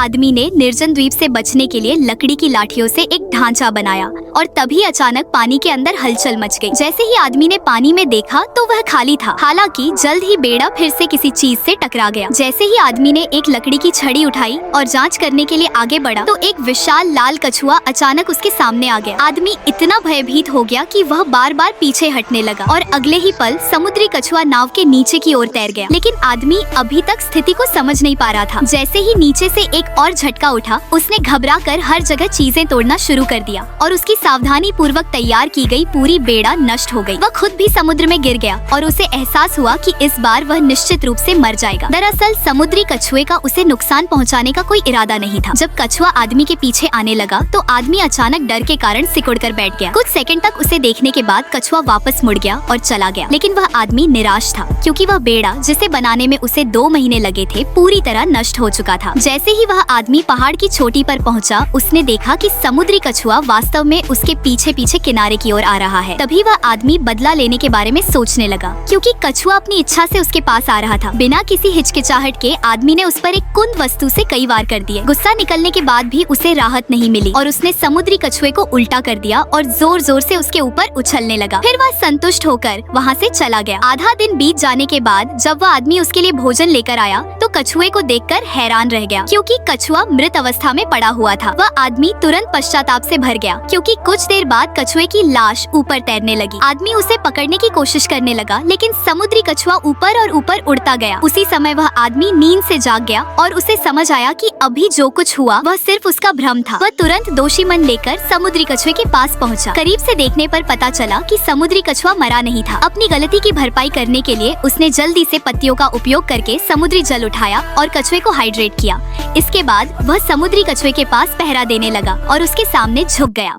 आदमी ने निर्जन द्वीप से बचने के लिए लकड़ी की लाठियों से एक ढांचा बनाया और तभी अचानक पानी के अंदर हलचल मच गई। जैसे ही आदमी ने पानी में देखा तो वह खाली था। हालांकि जल्द ही बेड़ा फिर से किसी चीज से टकरा गया। जैसे ही आदमी ने एक लकड़ी की छड़ी उठाई और जांच करने के लिए आगे बढ़ा तो एक विशाल लाल कछुआ अचानक उसके सामने आ गया। आदमी इतना भयभीत हो गया कि वह बार बार पीछे हटने लगा और अगले ही पल समुद्री कछुआ नाव के नीचे की ओर तैर गया। लेकिन आदमी अभी तक स्थिति को समझ नहीं पा रहा था। जैसे ही नीचे से एक और झटका उठा, उसने घबराकर हर जगह चीजें तोड़ना शुरू कर दिया और उसकी सावधानी पूर्वक तैयार की गई पूरी बेड़ा नष्ट हो गई। वह खुद भी समुद्र में गिर गया और उसे एहसास हुआ कि इस बार वह निश्चित रूप से मर जाएगा। दरअसल समुद्री कछुए का उसे नुकसान पहुंचाने का कोई इरादा नहीं था। जब कछुआ आदमी के पीछे आने लगा तो आदमी अचानक डर के कारण सिकुड़कर बैठ गया। कुछ सेकंड तक उसे देखने के बाद कछुआ वापस मुड़ गया और चला गया। लेकिन वह आदमी निराश था क्योंकि वह बेड़ा जिसे बनाने में उसे 2 महीने लगे थे पूरी तरह नष्ट हो चुका था। जैसे ही वह आदमी पहाड़ की चोटी पर पहुंचा, उसने देखा कि समुद्री कछुआ वास्तव में उसके पीछे पीछे किनारे की ओर आ रहा है। तभी वह आदमी बदला लेने के बारे में सोचने लगा क्योंकि कछुआ अपनी इच्छा से उसके पास आ रहा था। बिना किसी हिचकिचाहट के आदमी ने उस पर एक कुंद वस्तु से कई वार कर दिए। गुस्सा निकलने के बाद भी उसे राहत नहीं मिली और उसने समुद्री कछुए को उल्टा कर दिया और जोर जोर से उसके ऊपर उछलने लगा। फिर वह संतुष्ट होकर वहाँ से चला गया। आधा दिन बीत जाने के बाद जब वह आदमी उसके लिए भोजन लेकर आया तो कछुए को देखकर हैरान रह गया क्योंकि कछुआ मृत अवस्था में पड़ा हुआ था। वह आदमी तुरंत पश्चाताप से भर गया क्योंकि कुछ देर बाद कछुए की लाश ऊपर तैरने लगी। आदमी उसे पकड़ने की कोशिश करने लगा लेकिन समुद्री कछुआ ऊपर और ऊपर उड़ता गया। उसी समय वह आदमी नींद से जाग गया और उसे समझ आया कि अभी जो कुछ हुआ वह सिर्फ उसका भ्रम था। वह तुरंत दोषी मन लेकर समुद्री कछुए के पास पहुंचा। करीब से देखने पर पता चला कि समुद्री कछुआ मरा नहीं था। अपनी गलती की भरपाई करने के लिए उसने जल्दी से पत्तियों का उपयोग करके समुद्री जल उठाया और कछुए को हाइड्रेट किया। इसके बाद वह समुद्री कछुए के पास पहरा देने लगा और उसके सामने झुक गया।